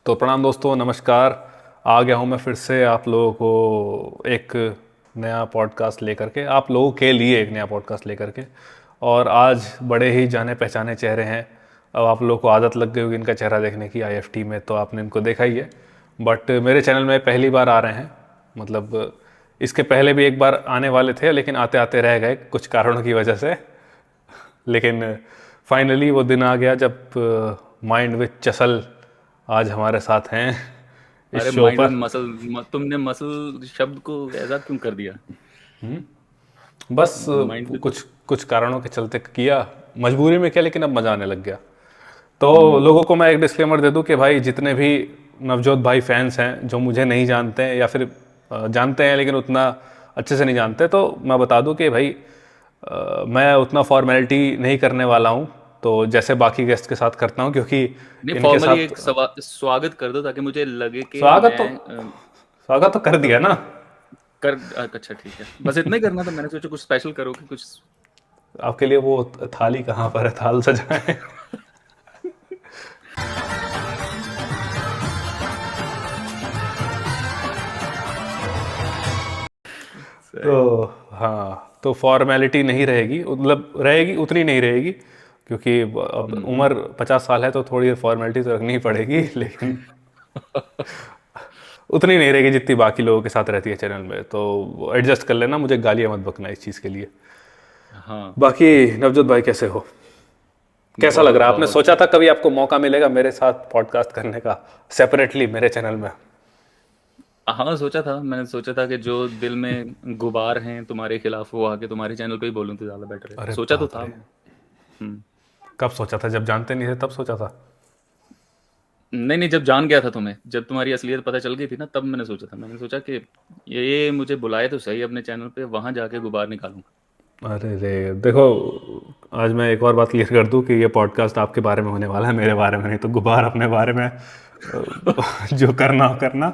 तो प्रणाम दोस्तों, नमस्कार। आ गया हूँ मैं फिर से आप लोगों को एक नया पॉडकास्ट लेकर के, आप लोगों के लिए एक नया पॉडकास्ट लेकर के। और आज बड़े ही जाने पहचाने चेहरे हैं। अब आप लोगों को आदत लग गई होगी इनका चेहरा देखने की, आईएफटी में तो आपने इनको देखा ही है। बट मेरे चैनल में पहली बार आ रहे हैं। मतलब इसके पहले भी एक बार आने वाले थे, लेकिन आते आते रह गए कुछ कारणों की वजह से। लेकिन फाइनली वो दिन आ गया जब माइंड विद चसल आज हमारे साथ हैं इस अरे शो माइंड विद पर। मसल। तुमने मसल शब्द को ऐसा क्यों कर दिया? बस माइंड विद। कुछ कुछ कारणों के चलते किया, मजबूरी में किया, लेकिन अब मजा आने लग गया। तो हम्म। लोगों को मैं एक डिस्क्लेमर दे दूं कि भाई जितने भी नवजोत भाई फैंस हैं जो मुझे नहीं जानते हैं या फिर जानते हैं लेकिन उतना अच्छे से नहीं जानते, तो मैं बता दूं कि भाई मैं उतना फॉर्मेलिटी नहीं करने वाला हूं। तो जैसे बाकी गेस्ट के साथ करता हूं, क्योंकि नहीं, इनके फॉर्मली साथ एक स्वागत कर दो ताकि मुझे लगे कि स्वागत तो मैं स्वागत तो कर दिया ना। कर। अच्छा ठीक है, बस इतना ही करना था। मैंने सोचा कुछ स्पेशल करो कि कुछ। आपके लिए वो थाली कहाँ पर है, थाल सजाए। तो सही। हाँ, तो फॉर्मेलिटी नहीं रहेगी, मतलब रहेगी उतनी नहीं रहेगी, क्योंकि अब हम्म। उम्र 50 साल है तो थोड़ी फॉर्मेलिटी तो रखनी ही पड़ेगी। लेकिन उतनी नहीं रहेगी जितनी बाकी लोगों के साथ रहती है चैनल में। तो एडजस्ट कर लेना, मुझे गालियाँ मत बकना इस चीज़ के लिए। हाँ। बाकी नवजोत भाई कैसे हो? कैसा लग बहुत रहा है? आपने बहुत। सोचा था कभी आपको मौका मिलेगा मेरे साथ पॉडकास्ट करने का, सेपरेटली मेरे चैनल में? हाँ, सोचा था। मैंने सोचा था कि जो दिल में गुबार हैं तुम्हारे खिलाफ वो आके तुम्हारे चैनल पे ही बोलूं तो ज्यादा बेटर है। अरे सोचा तो बाप था। रे! हम्म। कब सोचा था? जब जानते नहीं थे तब सोचा था? नहीं नहीं, जब जान गया था तुम्हें, जब तुम्हारी असलियत पता चल गई थी ना, तब मैंने सोचा था। मैंने सोचा कि ये मुझे बुलाए तो सही अपने चैनल पे, वहां जाके गुबार निकालूंगा। अरे रे, देखो, आज मैं एक और बात क्लियर कर दूं कि ये पॉडकास्ट आपके बारे में होने वाला है, मेरे बारे में नहीं। तो गुब्बार अपने बारे में जो करना हो करना,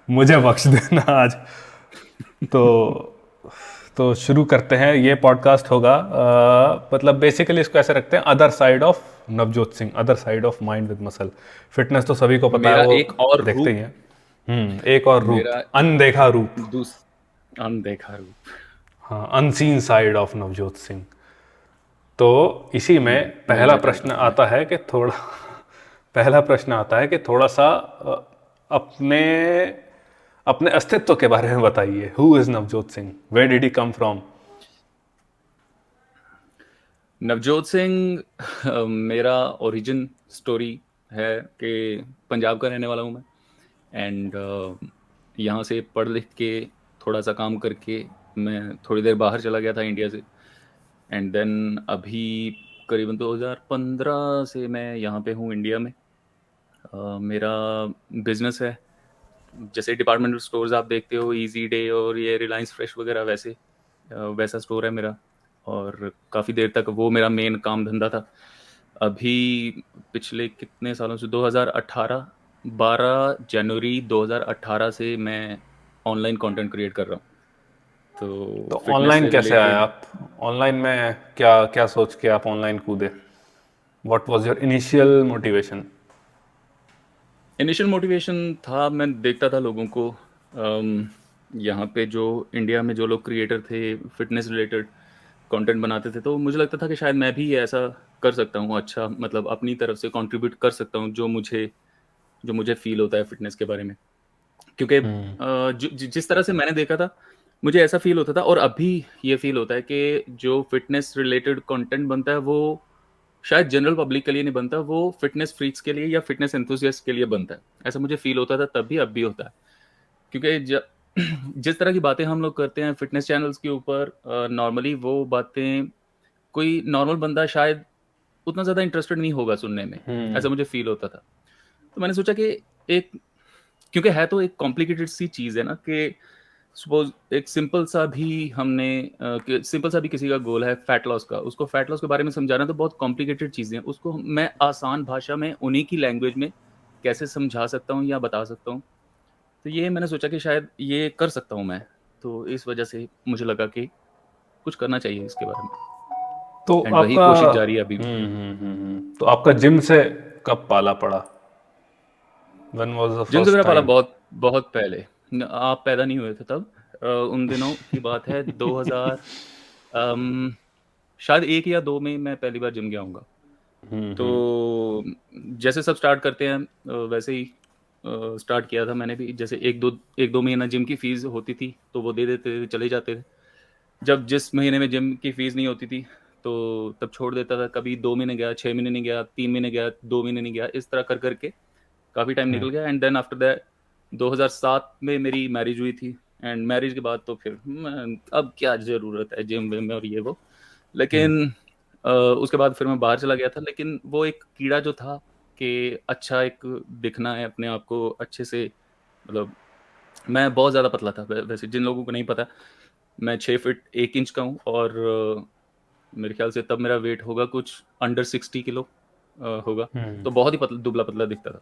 मुझे बख्श देना आज। तो तो शुरू करते हैं। ये पॉडकास्ट होगा मतलब बेसिकली इसको ऐसे रखते हैं, other side of Navjot Singh, other side of mind with muscle. Fitness तो सभी को पता है, मेरा वो एक और देखते ही रूप। हैं। एक और रूप, मेरा अनदेखा रूप। दूस अनदेखा रूप। हाँ, unseen side of Navjot Singh. तो इसी में पहला बोलना चाहता प्रश्न था मैं। आता है कि थोड़ा पहला प्रश्न आता है कि थोड़ा सा अपने अपने अस्तित्व के बारे में बताइए। Who is Navjot Singh? Where did he come from? Navjot Singh मेरा ओरिजिन स्टोरी है कि पंजाब का रहने वाला हूँ मैं। एंड यहाँ से पढ़ लिख के थोड़ा सा काम करके मैं थोड़ी देर बाहर चला गया था इंडिया से। एंड देन अभी करीबन 2015 से मैं यहाँ पे हूँ इंडिया में। मेरा बिजनेस है। जैसे डिपार्टमेंटल स्टोर्स आप देखते हो, इजी डे और ये रिलायंस फ्रेश वगैरह, वैसे वैसा स्टोर है मेरा। और काफ़ी देर तक वो मेरा मेन काम धंधा था। अभी पिछले कितने सालों से, 2018, 12 जनवरी 2018 से मैं ऑनलाइन कंटेंट क्रिएट कर रहा हूँ। तो तो फिटनेस ऑनलाइन से कैसे आए रिलेटेड। आप? ऑनलाइन में क्या क्या सोच के आप ऑनलाइन कूदे? What was your initial motivation? Initial motivation था, मैं देखता था लोगों को। यहाँ पे जो इंडिया में जो लोग क्रिएटर थे फिटनेस रिलेटेड कंटेंट बनाते थे, तो मुझे लगता था कि शायद मैं भी ऐसा कर सकता हूँ। अच्छा, मतलब अपनी तरफ से कंट्रीब्यूट कर सकता हूँ जो मुझे फील होता है फिटनेस के बारे में। क्योंकि जिस तरह से मैंने देखा था, मुझे ऐसा फील होता था और अभी ये फील होता है कि जो फिटनेस रिलेटेड कंटेंट बनता है वो शायद जनरल पब्लिक के लिए नहीं बनता, वो फिटनेस फ्रीक्स के लिए या फिटनेस एंथुसियास्ट के लिए बनता है। ऐसा मुझे फील होता था तब भी, अब भी होता है। क्योंकि जिस तरह की बातें हम लोग करते हैं फिटनेस चैनल्स के ऊपर, नॉर्मली वो बातें कोई नॉर्मल बंदा शायद उतना ज़्यादा इंटरेस्टेड नहीं होगा सुनने में। ऐसा मुझे फील होता था। तो मैंने सोचा कि एक, क्योंकि है तो एक कॉम्प्लिकेटेड सी चीज़ है ना, कि सपोज एक सिंपल सा भी हमने सिंपल सा भी किसी का गोल है फैट लॉस का, उसको फैट लॉस के बारे में समझाना तो बहुत कॉम्प्लिकेटेड चीज़ें हैं। उसको मैं आसान भाषा में उन्हीं की लैंग्वेज में कैसे समझा सकता हूँ या बता सकता हूँ। तो ये मैंने सोचा कि शायद ये कर सकता हूँ मैं। तो इस वजह से मुझे लगा कि कुछ करना चाहिए इसके बारे में। तो एंड वही आपका कोशिश जारी है अभी भी। तो आपका जिम से कब पाला पड़ा? व्हेन वाज द जिम से फर्स्ट मेरा पाला टाइम? बहुत बहुत पहले, आप पैदा नहीं हुए थे तब। उन दिनों की बात है, 2000, शायद 1 या 2 में मैं पहली बार जिम गया हूँगा। हम्म। तो जैसे सब स्टार्ट करते हैं, वैसे ही स्टार्ट किया था मैंने भी। जैसे 1-2 महीना जिम की फ़ीस होती थी, तो वो दे देते थे, चले जाते थे। जब जिस महीने में जिम की फ़ीस नहीं होती थी, तो तब छोड़ देता था। कभी 2 महीने गया, 6 महीने नहीं गया, 3 महीने गया, 2 महीने नहीं गया, इस तरह कर के काफ़ी टाइम निकल गया। एंड देन आफ्टर दैट 2007 में मेरी मैरिज हुई थी। एंड मैरिज के बाद तो फिर अब क्या ज़रूरत है जिम विम में और ये वो। लेकिन उसके बाद फिर मैं बाहर चला गया था। लेकिन वो एक कीड़ा जो था कि अच्छा एक दिखना है, अपने आप को अच्छे से, मतलब मैं बहुत ज़्यादा पतला था। वैसे जिन लोगों को नहीं पता, मैं 6 फीट 1 इंच का हूँ। और मेरे ख्याल से तब मेरा वेट होगा कुछ अंडर 60 किलो होगा। तो बहुत ही दुबला-पतला दिखता था।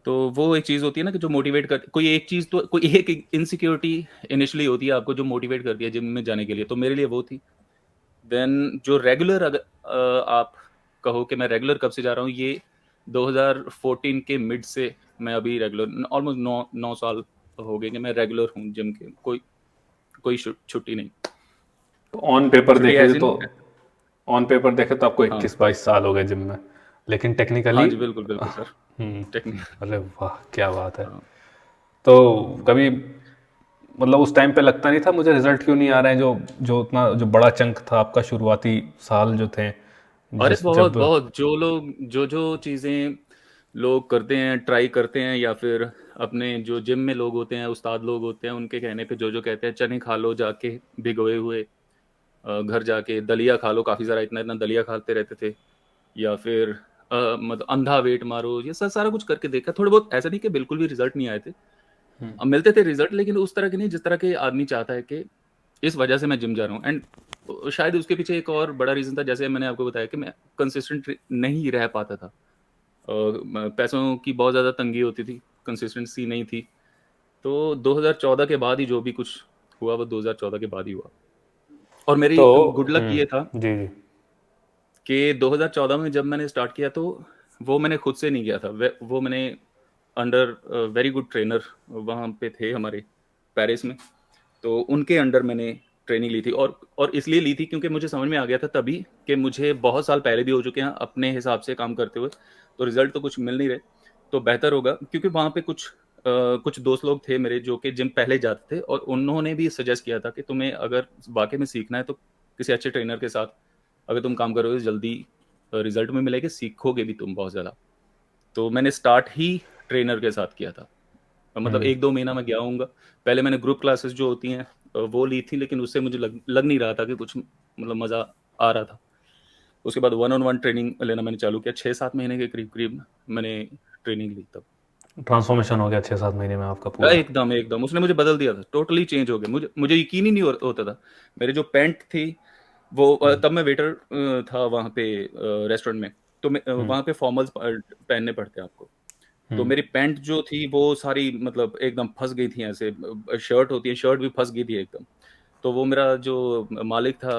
तो वो एक चीज़ होती है ना कि जो मोटिवेट कर, कोई एक चीज़, तो कोई एक इनसिक्योरिटी इनिशियली होती है आपको जो मोटिवेट करती है जिम में जाने के लिए, तो मेरे लिए वो थी। देन जो रेगुलर, अगर आप कहो कि मैं रेगुलर कब से जा रहा हूँ, ये 2014 के मिड से मैं अभी रेगुलर, ऑलमोस्ट 9 साल हो गए कि मैं रेगुलर हूँ जिम के, कोई कोई छुट्टी नहीं। तो ऑन पेपर छुट्टी देखे ऐसी तो नहीं। ऑन पेपर देखे तो आपको हाँ, 21-22 साल हो गए जिम में, लेकिन हाँ टेक्निकली। जी, बिल्कुल, बिल्कुल सर। हम्म। टेक्निक। अरे वाह, क्या बात है। हाँ। तो कभी मतलब उस टाइम पे लगता नहीं था मुझे रिजल्ट क्यों नहीं आ रहे हैं, जो जो उतना जो बड़ा चंक था आपका शुरुआती साल जो थे, अरे जिस बहुत जब। बहुत, जो लोग जो चीज़ें लोग करते हैं, ट्राई करते हैं, या फिर अपने जो जिम में लोग होते हैं, उस्ताद लोग होते हैं, उनके कहने पे जो कहते हैं, चने खा लो जाके भिगोए हुए, घर जाके दलिया खा लो, काफ़ी सारा इतना इतना दलिया खाते रहते थे। या फिर मतलब अंधा वेट मारो, ये सारा कुछ करके देखा थोड़े बहुत। ऐसा नहीं कि बिल्कुल भी रिजल्ट नहीं आए थे। मिलते थे रिजल्ट, लेकिन उस तरह के नहीं जिस तरह के आदमी चाहता है कि इस वजह से मैं जिम जा रहा हूँ। एंड शायद उसके पीछे एक और बड़ा रीज़न था, जैसे मैंने आपको बताया कि मैं कंसिस्टेंट नहीं रह पाता था। पैसों की बहुत ज़्यादा तंगी होती थी, कंसिस्टेंसी नहीं थी। तो 2014 के बाद ही जो भी कुछ हुआ, वो 2014 के बाद ही हुआ। और मेरी तो गुड लक ये था जी जी। कि 2014 में जब मैंने स्टार्ट किया, तो वो मैंने खुद से नहीं किया था। वो मैंने अंडर वेरी गुड ट्रेनर वहाँ पे थे हमारे पेरिस में। तो उनके अंडर मैंने ट्रेनिंग ली थी। और इसलिए ली थी क्योंकि मुझे समझ में आ गया था तभी कि मुझे बहुत साल पहले भी हो चुके हैं अपने हिसाब से काम करते हुए, तो रिजल्ट तो कुछ मिल नहीं रहे। तो बेहतर होगा, क्योंकि वहाँ पे कुछ दोस्त लोग थे मेरे जो कि जिम पहले जाते थे, और उन्होंने भी सजेस्ट किया था कि तुम्हें अगर वाकई में सीखना है तो किसी अच्छे ट्रेनर के साथ अगर तुम काम करोगे, जल्दी रिजल्ट में मिलेगा, सीखोगे भी तुम बहुत ज़्यादा। तो मैंने स्टार्ट ही ट्रेनर के साथ किया था। मतलब 1-2 महीना मैं गया होऊँगा। पहले मैंने ग्रुप क्लासेस जो होती हैं वो ली थी, लेकिन उससे मुझे लग नहीं रहा था कि कुछ मतलब मज़ा आ रहा था। उसके बाद वन ऑन वन ट्रेनिंग लेना मैंने चालू किया। 6-7 महीने के करीब-करीब मैंने ट्रेनिंग ली तब। ट्रांसफॉर्मेशन हो गया 6-7 महीने में आपका पूरा। एकदम, एकदम उसने मुझे बदल दिया था। टोटली चेंज हो गया। मुझे यकीन ही नहीं होता था। मेरे जो पैंट थी वो, तब मैं वेटर था वहाँ पे रेस्टोरेंट में। तो वहाँ पे फॉर्मल्स पहनने पड़ते हैं आपको। तो मेरी पैंट जो थी वो सारी मतलब एकदम फँस गई थी ऐसे। शर्ट होती है, शर्ट भी फँस गई थी एकदम। तो वो मेरा जो मालिक था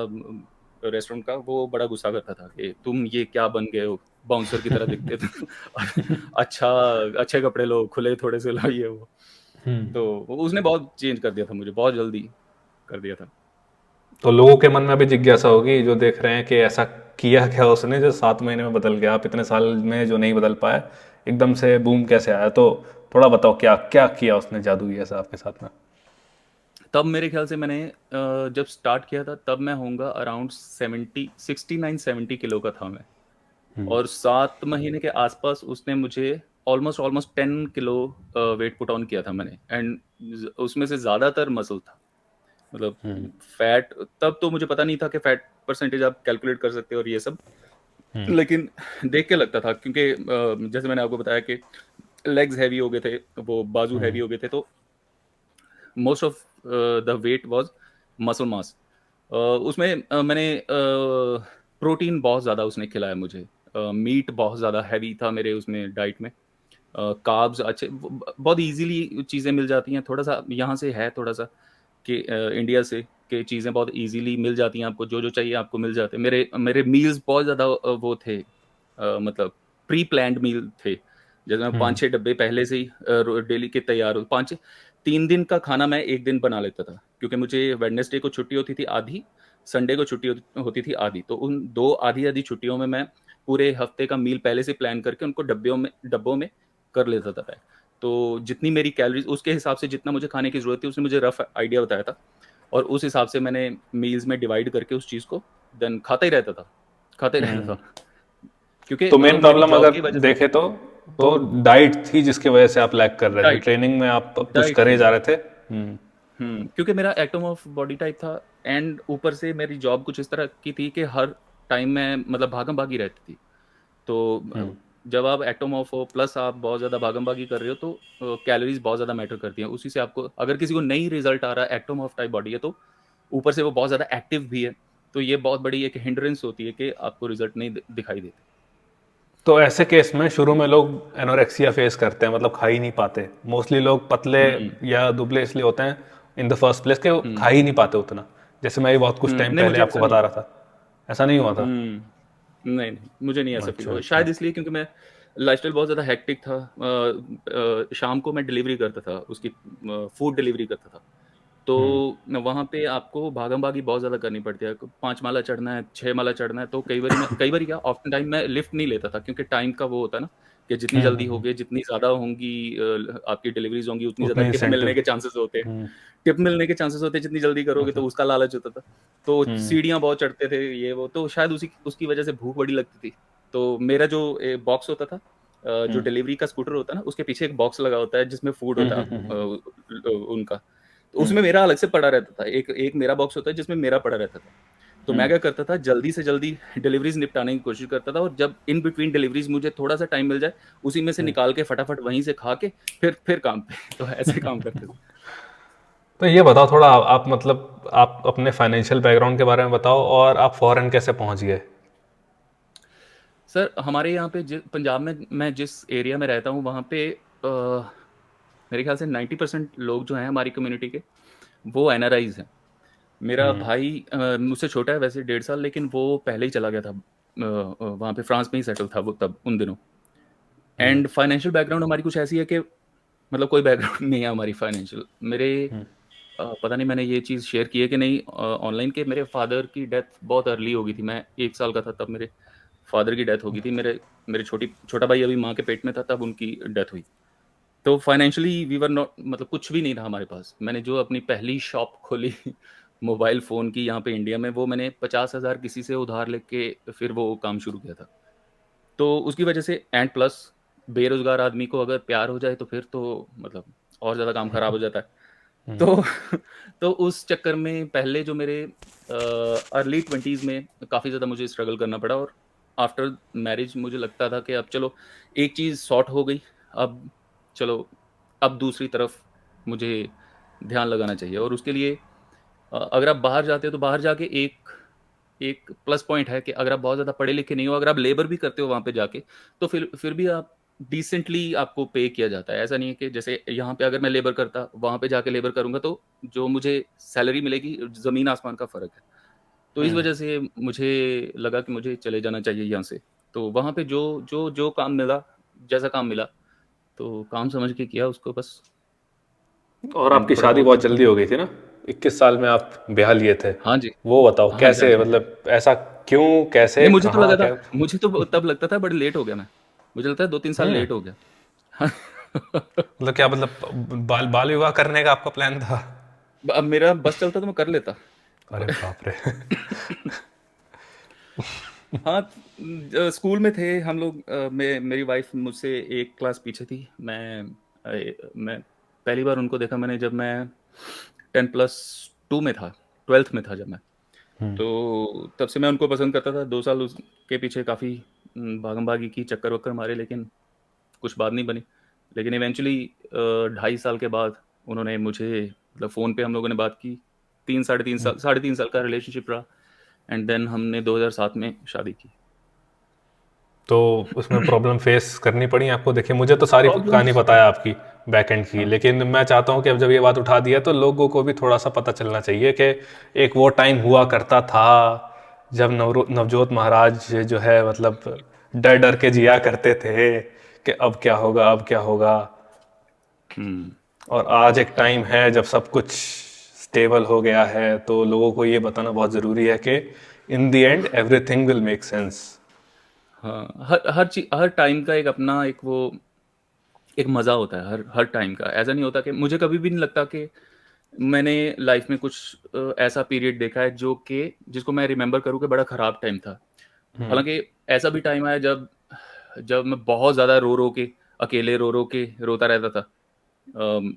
रेस्टोरेंट का, वो बड़ा गुस्सा करता था कि तुम ये क्या बन गए हो? बाउंसर की तरह दिखते थे। अच्छा, अच्छे कपड़े लो, खुले थोड़े से लो, ये वो। तो उसने बहुत चेंज कर दिया था मुझे, बहुत जल्दी कर दिया था। तो लोगों के मन में अभी जिज्ञासा होगी जो देख रहे हैं कि ऐसा किया क्या उसने जो 7 महीने में बदल गया, आप इतने साल में जो नहीं बदल पाए, एकदम से बूम कैसे आया। तो थोड़ा बताओ क्या क्या किया उसने जादू ऐसा आपके साथ में। तब मेरे ख्याल से मैंने जब स्टार्ट किया था तब मैं होऊँगा अराउंड 69-70 किलो का था मैं। और 7 महीने के आसपास उसने मुझे almost almost 10 kilo weight put on किया था मैंने। एंड उसमें से ज़्यादातर मसल था। मतलब फैट, तब तो मुझे पता नहीं था कि फैट परसेंटेज आप कैलकुलेट कर सकते हो और ये सब। लेकिन देख के लगता था, क्योंकि जैसे मैंने आपको बताया कि लेग्स हैवी हो गए थे, वो बाजू हैवी हो गए थे, तो most of the wait was muscle mass. उसमें मैंने प्रोटीन बहुत ज़्यादा उसने खिलाया मुझे। मीट बहुत ज़्यादा हैवी था मेरे उसमें डाइट में। कार्ब्स अच्छे, बहुत इजीली चीज़ें मिल जाती हैं। थोड़ा-सा यहाँ से है थोड़ा-सा कि इंडिया से कि चीज़ें बहुत इजीली मिल जाती हैं आपको, जो चाहिए आपको मिल जाते हैं। मेरे मेरे मील्स बहुत ज़्यादा वो थे, मतलब प्री प्लान्ड मील थे। जैसे मैं 5-6 डब्बे पहले से ही डेली के तैयार हो 5 3 दिन का खाना मैं 1 दिन बना लेता था, क्योंकि मुझे वेडनेसडे को छुट्टी होती थी आधी, संडे को छुट्टी होती थी आधी। तो उन 2 आधी-आधी छुट्टियों में मैं पूरे हफ्ते का मील पहले से प्लान करके उनको डब्बों में कर लेता था पैक। तो जितनी मेरी कैलोरीज़ उसके हिसाब से जितना मुझे खाने की ज़रूरत थी, उसने मुझे रफ़ आइडिया बताया था और उस हिसाब से मैंने मील्स में डिवाइड करके उस चीज़ को देन खाता ही रहता था, खाता ही रहता था। क्योंकि तो मेन मेरी प्रॉब्लम जॉब अगर की वजह से देखे तो डाइट थी जिसकी वजह से आप लैग कर रहे थे, डाइट ट्रेनिंग में आप पुश डाइट करे थी। जा रहे थे। क्योंकि मेरा एक्टोमॉर्फ बॉडी टाइप था एंड ऊपर से मेरी जॉब कुछ इस तरह की थी कि हर टाइम में मतलब भागम-भागी रहती थी। तो जब आप एक्टोमॉर्फ हो प्लस आप बहुत ज़्यादा भागम-भागी कर रहे हो तो कैलोरीज़ बहुत ज़्यादा मैटर करती हैं। उसी से आपको अगर किसी को नहीं रिज़ल्ट आ रहा है, एक्टोमॉर्फ टाइप बॉडी है तो ऊपर से वो बहुत ज़्यादा एक्टिव भी है, तो ये बहुत बड़ी एक हिंड्रेंस होती है कि आपको रिज़ल्ट नहीं दिखाई देते। तो ऐसे केस में शुरू में लोग एनोरेक्सिया फेस करते हैं, मतलब खा ही नहीं पाते। मोस्टली लोग पतले हुँ, या दुबले इसलिए होते हैं इन द फर्स्ट प्लेस के वो हुँ, खा ही नहीं पाते उतना। जैसे मैं भी बहुत कुछ टाइम नहीं पहले मुझे आपको ऐसा नहीं बता था। रहा था, ऐसा नहीं हुआ था। नहीं, नहीं, मुझे नहीं ऐसा फ़ील अच्छा हुआ। अच्छा। शायद इसलिए क्योंकि मैं लाइफ़स्टाइल बहुत ज़्यादा हेक्टिक था। शाम को मैं डिलीवरी करता था, उसकी फूड डिलीवरी करता था। तो वहाँ पे आपको भागम-भागी बहुत ज़्यादा करनी पड़ती है। 5 माला चढ़ना है, 6 माला चढ़ना है, तो कई बारी क्या ऑफ्टन टाइम मैं लिफ्ट नहीं लेता था क्योंकि टाइम का वो होता है ना कि जितनी जल्दी होगे, जितनी ज़्यादा होंगी आपकी डिलीवरीज़ होंगी, उतनी ज़्यादा उतने टिप मिलने इंसेंटिव। के चांसेस होते हैं। टिप मिलने के चांसेस होते हैं, जितनी जल्दी करोगे तो अच्छा। उसका लालच होता था। तो सीढ़ियाँ बहुत चढ़ते थे, ये वो, तो शायद उसी उसकी वजह से भूख बड़ी लगती थी। तो मेरा जो बॉक्स होता था जो डिलीवरी का स्कूटर होता है ना, उसके पीछे एक बॉक्स लगा होता है जिसमें फूड होता है उनका। तो उसमें मेरा अलग से पड़ा रहता था। एक एक मेरा बॉक्स होता है जिसमें मेरा पड़ा रहता था। तो मैं क्या करता था जल्दी से जल्दी डिलीवरीज़ निपटाने की कोशिश करता था और जब इन बिटवीन डिलीवरीज़ मुझे थोड़ा-सा टाइम मिल जाए, उसी में से निकाल के फटाफट वहीं से खा के फिर काम पे। तो ऐसे काम करते थे। तो ये बताओ थोड़ा, आप मतलब आप अपने फाइनेंशियल बैकग्राउंड के बारे में बताओ और आप फॉरेन कैसे पहुंच गए। सर हमारे यहाँ पे पंजाब में मैं जिस एरिया में रहता हूँ वहाँ पे मेरे ख्याल से 90% लोग जो हैं हमारी कम्युनिटी के, वो एनआरआईज़ हैं। मेरा भाई मुझसे छोटा है वैसे 1.5 साल, लेकिन वो पहले ही चला गया था वहाँ पे फ्रांस में ही सेटल था वो तब उन दिनों। एंड फाइनेंशियल बैकग्राउंड हमारी कुछ ऐसी है कि मतलब कोई बैकग्राउंड नहीं है हमारी फाइनेंशियल। मेरे पता नहीं मैंने ये चीज़ शेयर की है कि नहीं ऑनलाइन, के मेरे फादर की डेथ बहुत अर्ली हो गई थी। मैं 1 साल का था तब मेरे फादर की डेथ हो गई थी। मेरे मेरे छोटा भाई अभी माँ के पेट में था तब उनकी डेथ हुई। तो फाइनेंशियली वी वर नॉट, मतलब कुछ भी नहीं था हमारे पास। मैंने जो अपनी पहली शॉप खोली मोबाइल फ़ोन की यहाँ पे इंडिया में, वो मैंने 50,000 किसी से उधार लेके फिर वो काम शुरू किया था। तो उसकी वजह से एंड प्लस बेरोज़गार आदमी को अगर प्यार हो जाए तो फिर तो मतलब और ज़्यादा काम ख़राब हो जाता है। तो तो उस चक्कर में पहले जो मेरे अर्ली 20s में काफ़ी ज़्यादा मुझे स्ट्रगल करना पड़ा और आफ्टर मैरिज मुझे लगता था कि अब चलो एक चीज़ सॉर्ट हो गई, अब चलो अब दूसरी तरफ मुझे ध्यान लगाना चाहिए और उसके लिए अगर आप बाहर जाते हो तो बाहर जाके एक एक प्लस पॉइंट है कि अगर आप बहुत ज़्यादा पढ़े लिखे नहीं हो, अगर आप लेबर भी करते हो वहाँ पे जाके, तो फिर भी आप डिसेंटली आपको पे किया जाता है। ऐसा नहीं है कि जैसे यहाँ पे अगर मैं लेबर करता, वहाँ पे जाके लेबर करूँगा तो जो मुझे सैलरी मिलेगी, ज़मीन आसमान का फ़र्क है। तो इस वजह से मुझे लगा कि मुझे चले जाना चाहिए यहाँ से। तो वहाँ पे जो काम मिला, जैसा काम मिला, तो काम समझ के किया उसको बस। और एंड आपकी थोड़ा शादी बहुत बहुत जल्दी हो गई थी ना, 21 साल में आप ब्याह लिए थे। हाँ जी। वो बताओ हाँ जी, हाँ कैसे, जी। मतलब ऐसा क्यों, कैसे, नहीं, मुझे तो कहाँ, लगा था, क्या। मुझे तो तब लगता था बड़ी लेट हो गया मैं। मुझे लगता है 2-3 साल लेट हो गया। मतलब क्या, मतलब बाल बाल विवाह करने का आपका प्लान था। अब मेरा बस चलता तो मैं कर लेता। अरे बाप रे। हाँ, स्कूल में थे हम लोग, मेरी वाइफ़ मुझसे 1 क्लास पीछे थी। मैं पहली बार उनको देखा मैंने जब मैं 10+2 में था, 12th में था जब मैं। तो तब से मैं उनको पसंद करता था। 2 साल उसके पीछे काफ़ी भागम-भागी की, चक्कर-वक्कर मारे, लेकिन कुछ बात नहीं बनी। लेकिन इवेंचुअली 2.5 साल के बाद उन्होंने मुझे, मतलब फ़ोन पे हम लोगों ने बात की। 3 साढ़े 3 साल का रिलेशनशिप रहा एंड देन हमने 2007 में शादी की। तो उसमें प्रॉब्लम फेस करनी पड़ी आपको। देखिए मुझे तो सारी कहानी प्रॉब्लम्स, पता है आपकी बैक एंड की, हाँ, लेकिन मैं चाहता हूँ कि अब जब ये बात उठा दिया तो लोगों को भी थोड़ा सा पता चलना चाहिए कि एक वो टाइम हुआ करता था जब नवजोत महाराज जो है मतलब डर डर के जिया करते थे कि अब क्या होगा, अब क्या होगा। हम्म। और आज एक टाइम है जब सब कुछ स्टेबल हो गया है, तो लोगों को ये बताना बहुत ज़रूरी है कि in the end everything will make sense. हाँ, हर चीज, हर टाइम का एक अपना एक वो एक मजा होता है, हर हर टाइम का। ऐसा नहीं होता कि मुझे कभी भी नहीं लगता कि मैंने लाइफ में कुछ ऐसा पीरियड देखा है जो कि जिसको मैं रिमेम्बर करूँ कि बड़ा खराब टाइम था। हालांकि ऐसा भी टाइम आया जब जब मैं बहुत ज्यादा रो रो के, अकेले रो रो के रोता रहता था। अम,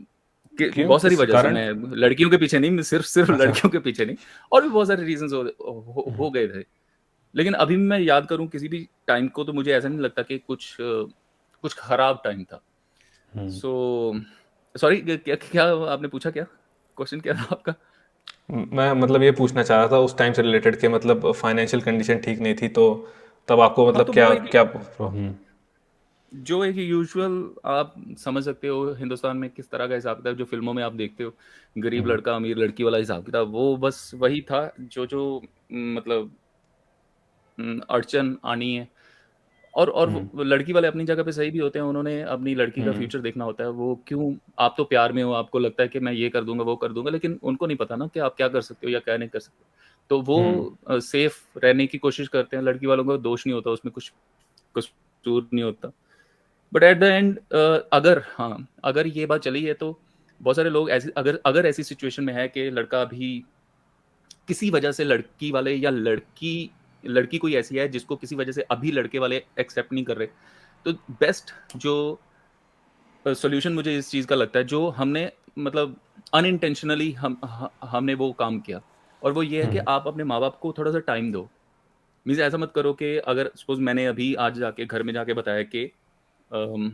कि क्यों, बहुत सारी किस वजह से, कारण? मैं लड़कियों के पीछे नहीं, मैं सिर्फ सिर्फ अच्छा। लड़कियों के पीछे नहीं, और भी बहुत सारे रीजंस हो गए थे। लेकिन अभी भी मैं याद करूं किसी भी टाइम को, तो मुझे ऐसा नहीं लगता कि कुछ खराब टाइम था। सो सॉरी, क्या क्या आपने पूछा, क्या क्वेश्चन क्या था आपका? मैं मतलब ये पूछना चाह रहा था उस टाइम से रिलेटेड के मतलब फाइनेंशियल कंडीशन ठीक नहीं थी, तो तब आपको हाँ, मतलब तो वो क्या एक क्या प्रॉब्लम? जो एक यूजुअल, आप समझ सकते हो हिंदुस्तान में किस तरह का हिसाब किताब जो फिल्मों में आप देखते हो, गरीब लड़का अमीर लड़की वाला हिसाब किताब, वो बस वही था। जो जो मतलब अड़चन आनी है। और वो लड़की वाले अपनी जगह पे सही भी होते हैं, उन्होंने अपनी लड़की का फ्यूचर देखना होता है। वो क्यों, आप तो प्यार में हो, आपको लगता है कि मैं ये कर दूंगा वो कर दूंगा, लेकिन उनको नहीं पता ना कि आप क्या कर सकते हो या क्या नहीं कर सकते। तो वो सेफ रहने की कोशिश करते हैं। लड़की वालों का दोष नहीं होता उसमें, कुछ कसूर नहीं होता। बट एट द एंड, अगर हाँ, अगर ये बात चली है तो बहुत सारे लोग ऐसी, अगर अगर ऐसी सिचुएशन में है कि लड़का भी किसी वजह से, लड़की वाले या लड़की लड़की कोई ऐसी है जिसको किसी वजह से अभी लड़के वाले एक्सेप्ट नहीं कर रहे, तो बेस्ट जो सॉल्यूशन मुझे इस चीज का लगता है, जो हमने मतलब अनइंटेंशनली हमने वो काम किया, और वो ये है कि आप अपने माँ बाप को थोड़ा सा टाइम दो। मीन्स ऐसा मत करो कि अगर सपोज मैंने अभी आज जाके घर में जाके बताया कि अम,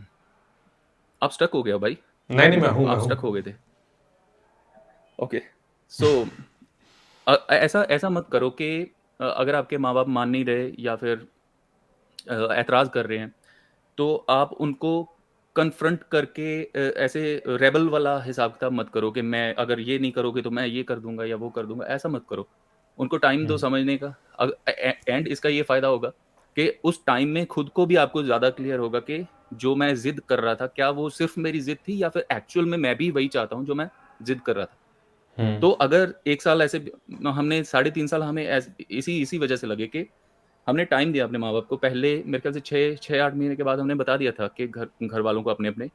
आप स्टक हो गए हो भाई, नहीं नहीं, मैं आप हूँ। स्टक हो गए थे। ओके। सो ऐसा ऐसा मत करो कि अगर आपके माँ बाप मान नहीं रहे या फिर ऐतराज कर रहे हैं, तो आप उनको कन्फ्रंट करके ऐसे रेबल वाला हिसाब किताब मत करो कि मैं अगर ये नहीं करोगे तो मैं ये कर दूंगा या वो कर दूंगा। ऐसा मत करो। उनको टाइम दो समझने का। एंड इसका ये फायदा होगा कि उस टाइम में खुद को भी आपको ज्यादा क्लियर होगा कि जो मैं जिद कर रहा था, क्या वो सिर्फ मेरी जिद थी या फिर एक्चुअल में मैं भी वही चाहता हूँ जो मैं जिद कर रहा था। तो अगर एक साल ऐसे हमने 3.5 साल हमें इसी इसी वजह से लगे कि हमने टाइम दिया अपने माँ-बाप को। पहले मेरे ख्याल से 6-8 महीने के बाद हमने बता दिया था कि घर वालों को अपने-अपने,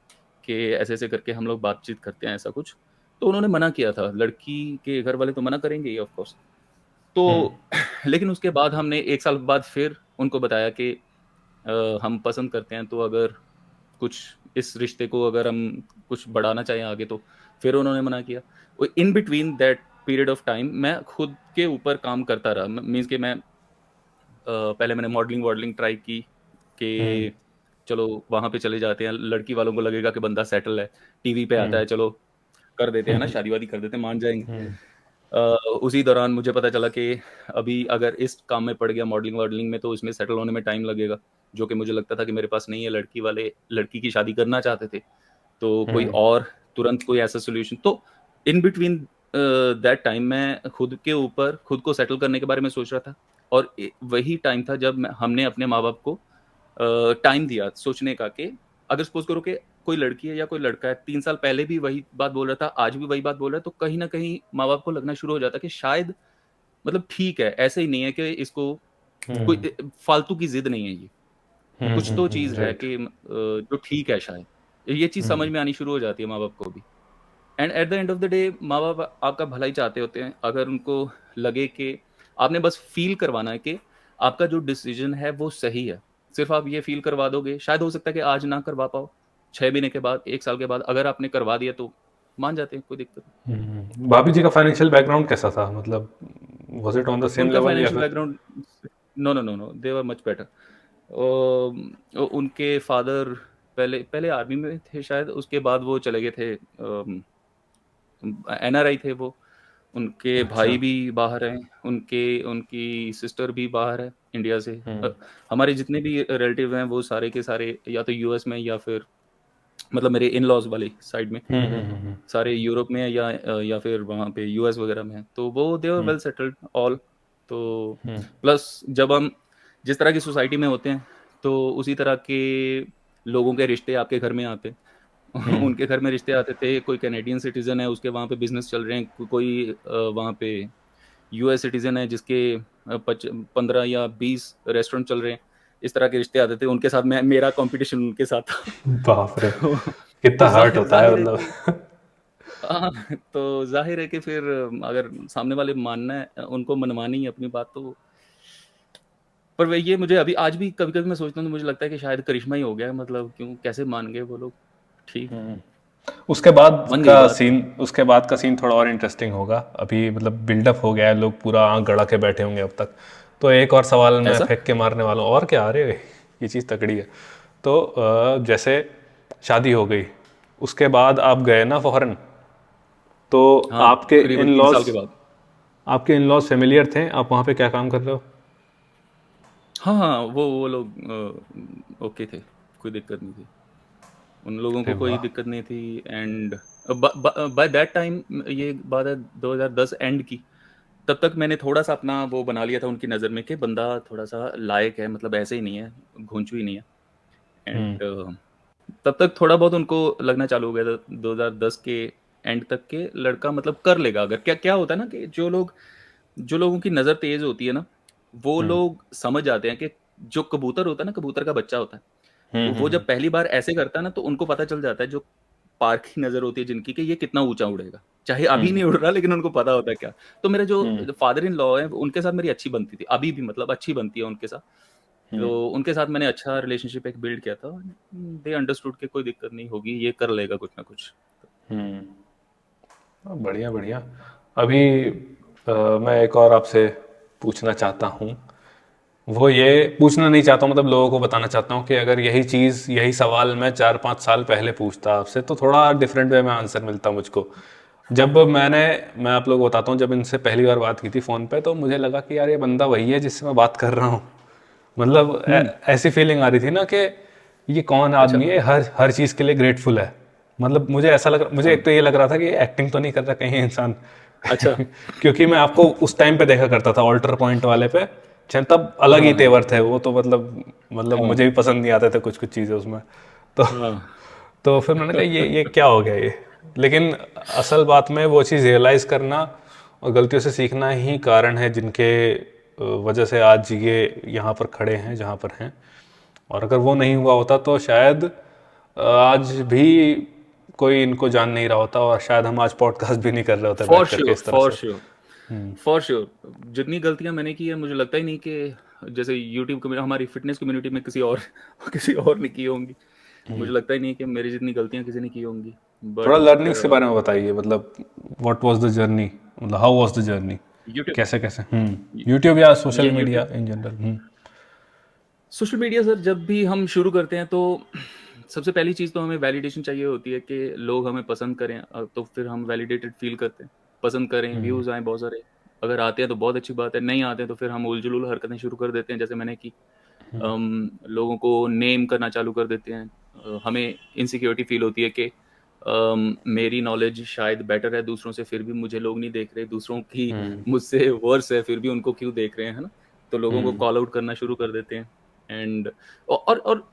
कि ऐसे-ऐसे करके हम लोग बातचीत करते हैं, ऐसा कुछ। तो उन्होंने मना किया था। लड़की के घर वाले तो मना करेंगे ही ऑफ कोर्स। तो लेकिन उसके बाद हमने 1 साल बाद फिर उनको बताया कि हम पसंद करते हैं, तो अगर कुछ इस रिश्ते को अगर हम कुछ बढ़ाना चाहें आगे, तो फिर उन्होंने मना किया। In between that period of time मैं खुद के ऊपर काम करता रहा। मीन्स कि मैं पहले मैंने मॉडलिंग वॉडलिंग ट्राई की कि चलो वहाँ पे चले जाते हैं, लड़की वालों को लगेगा कि बंदा सेटल है, टीवी पे आता है, चलो कर देते हैं ना, शादी वादी कर देते हैं, मान जाएंगे। अ, उसी दौरान मुझे पता चला कि अभी अगर इस काम में पड़ गया मॉडलिंग वॉडलिंग में, तो इसमें सेटल होने में टाइम लगेगा, जो कि मुझे लगता था कि मेरे पास नहीं है। लड़की वाले लड़की की शादी करना चाहते थे, तो कोई और तुरंत कोई ऐसा सोल्यूशन। तो इन बिटवीन दैट टाइम मैं खुद के ऊपर खुद को सेटल करने के बारे में सोच रहा था। और वही टाइम था जब हमने अपने माँ बाप को टाइम दिया सोचने का कि अगर सपोज करो कि कोई लड़की है या कोई लड़का है, 3 साल पहले भी वही बात बोल रहा था, आज भी वही बात बोल रहा है, तो कहीं ना कहीं माँ बाप को लगना शुरू हो जाता है कि शायद मतलब ठीक है, ऐसे ही नहीं है कि इसको कोई फालतू की जिद नहीं है ये, कुछ तो चीज है राइट। कि जो ठीक है शायद। ये चीज समझ में आनी शुरू हो जाती है माँ बाप को भी। And at the end of the day माँ बाप आपका भला ही चाहते होते हैं। अगर उनको लगे कि आपने बस फील करवाना है कि आपका जो डिसीजन है वो सही है, सिर्फ आप ये फील करवा दोगे, शायद हो सकता है कि आज ना करवा पाओ, 6 महीने के बाद, 1 साल के बाद अगर आपने करवा दिया तो मान जाते हैं, कोई दिक्कत नहीं। भाभी जी का फाइनेंशियल बैकग्राउंड कैसा था, मतलब was it on the same उनका लेवल या फाइनेंशियल फिर? Background, no no no no, they were much better. उनके फादर पहले पहले आर्मी में थे शायद, उसके बाद वो चले गए थे, एनआरआई थे वो। उनके अच्छा। भाई भी बाहर हैं, उनके उनकी सिस्टर भी बाहर है इंडिया से। हमारे जितने भी रिलेटिव हैं वो सारे के सारे या तो यूएस में या फिर मतलब मेरे इन लॉज वाली साइड में सारे यूरोप में है, या फिर वहाँ पे यूएस वगैरह में है। तो वो दे वर वेल सेटल्ड ऑल। तो प्लस जब हम जिस तरह की सोसाइटी में होते हैं, तो उसी तरह के लोगों के रिश्ते आपके घर में आते उनके घर में रिश्ते आते थे, कोई कैनेडियन सिटीजन है उसके वहाँ पे बिजनेस चल रहे हैं, कोई वहाँ पे यूएस सिटीजन है जिसके 15 या 20 रेस्टोरेंट चल रहे हैं, इस तरह के रिश्ते आते थे उनके साथ। मेरा कंपटीशन उनके साथ था। बाप रे, तो कितना तो हर्ट होता है जाहिर है मतलब। कि हाँ, तो जाहिर है कि फिर अगर सामने वाले मानना है, उनको मनवानी है अपनी बात, तो पर वही ये मुझे अभी आज भी कभी-कभी मैं सोचता हूँ तो मुझे लगता है कि शायद करिश्मा ही हो गया है, मतलब क्यों कैसे मान गए वो लोग। ठीक, बन गई बात। उसके बाद का सीन थोड़ा और इंटरेस्टिंग होगा। अभी मतलब बिल्डअप हो गया है, लोग पूरा आंख गड़ा के बैठे होंगे अब तक। तो एक और सवाल मैं ऐसा? फेंक के मारने वाला हूँ, और क्या, अरे ये चीज़ तकड़ी है। तो जैसे शादी हो गई, उसके बाद आप गए ना फॉरेन, तो हाँ, करीबन 3 साल के बाद। आपके इन लॉज फेमिलियर थे, आप वहाँ पे क्या काम कर रहे हो? हाँ, हाँ, वो लोग ओके थे, कोई दिक्कत नहीं थी। उन लोगों अरे को कोई वाह। दिक्कत नहीं थी। एंड बाय दैट टाइम, ये बात है 2010 एंड की, तब तक मैंने थोड़ा-सा अपना वो बना लिया था उनकी नज़र में कि बंदा थोड़ा-सा लायक है, मतलब ऐसे ही नहीं है, घुंचू ही नहीं है। हम्म। एंड तब तक थोड़ा बहुत उनको लगना चालू हो गया था 2010 के एंड तक के लड़का मतलब कर लेगा। अगर क्या क्या होता है ना कि जो लोगों की नज़र तेज़ होती है ना, वो हम्म। लोग समझ जाते हैं कि जो कबूतर होता है ना, कबूतर का बच्चा होता है, हम्म। तो वो जब पहली बार ऐसे करता है ना, तो उनको पता चल जाता है, जो पारखी नज़र होती है जिनकी, कि ये कितना ऊँचा उड़ेगा। चाहे अभी हम्म। नहीं उड़ रहा, लेकिन उनको पता होता है क्या। तो मेरे जो हम्म। फादर इन लॉ हैं, उनके साथ मेरी अच्छी बनती थी। अभी भी मतलब अच्छी बनती है उनके साथ। हम्म। तो उनके साथ मैंने अच्छा रिलेशनशिप एक बिल्ड किया था। दे अंडरस्टूड कि कोई दिक्कत नहीं होगी, ये कर लेगा कुछ ना कुछ। हम्म। बढ़िया बढ़िया। अभी मैं एक और आपसे पूछना चाहता हूँ। वो ये पूछना नहीं चाहता हूँ, मतलब लोगों को बताना चाहता हूँ कि अगर यही चीज़, यही सवाल मैं 4-5 साल पहले पूछता आपसे, तो थोड़ा डिफरेंट वे में आंसर मिलता मुझको। जब मैं आप लोगों को बताता हूँ, जब इनसे पहली बार बात की थी फ़ोन पे, तो मुझे लगा कि यार ये बंदा वही है जिससे मैं बात कर रहा हूँ। मतलब हुँ, ऐसी फीलिंग आ रही थी ना कि ये कौन अच्छा, आदमी है, हर हर चीज़ के लिए ग्रेटफुल है। मतलब मुझे ऐसा लग रहा, मुझे हाँ, एक तो ये लग रहा था कि एक्टिंग तो नहीं कर रहा कहीं इंसान। अच्छा, क्योंकि मैं आपको उस टाइम पे देखा करता था ऑल्टर पॉइंट वाले पे, शायद तब अलग ही हाँ, तेवर थे वो तो, मतलब हाँ, मुझे भी पसंद नहीं आते थे कुछ कुछ चीज़ें उसमें। तो हाँ, तो फिर मैंने कहा ये क्या हो गया ये। लेकिन असल बात में वो चीज़ रियलाइज़ करना और गलतियों से सीखना ही कारण है जिनके वजह से आज ये यहाँ पर खड़े हैं जहाँ पर हैं। और अगर वो नहीं हुआ होता तो शायद आज भी कोई इनको जान नहीं रहा होता, और शायद हम आज पॉडकास्ट भी नहीं कर रहे होते बैठ करके इस तरह फॉर से। Sure, for sure. जितनी गलतियाँ मैंने की है, मुझे लगता ही नहीं कि जैसे यूट्यूब कम्यू हमारी फ़िटनेस कम्युनिटी में किसी और किसी और ने की होंगी। मुझे लगता ही नहीं कि मेरी जितनी गलतियाँ किसी ने की होंगी। थोड़ा बट लर्निंग्स के बारे में बताइए, मतलब व्हाट वाज द जर्नी, मतलब how was the journey, YouTube कैसे कैसे यूट्यूब या सोशल ये media YouTube in general. Social media sir, जब भी हम शुरू करते हैं तो सबसे पहली चीज़ तो हमें वैलिडेशन चाहिए होती है कि लोग हमें पसंद करें। तो फिर हम वैलिडेटेड फील करते हैं, पसंद करें, व्यूज़ आएँ बहुत सारे। अगर आते हैं तो बहुत अच्छी बात है, नहीं आते हैं तो फिर हम उल-जुलूल हरकतें शुरू कर देते हैं, जैसे मैंने की। लोगों को नेम करना चालू कर देते हैं। हमें इनसिक्योरिटी फील होती है कि मेरी नॉलेज शायद बेटर है दूसरों से, फिर भी मुझे लोग नहीं देख रहे, दूसरों की मुझसे वर्स है, फिर भी उनको क्यों देख रहे हैं, है ना? तो लोगों को कॉल आउट करना शुरू कर देते हैं। एंड और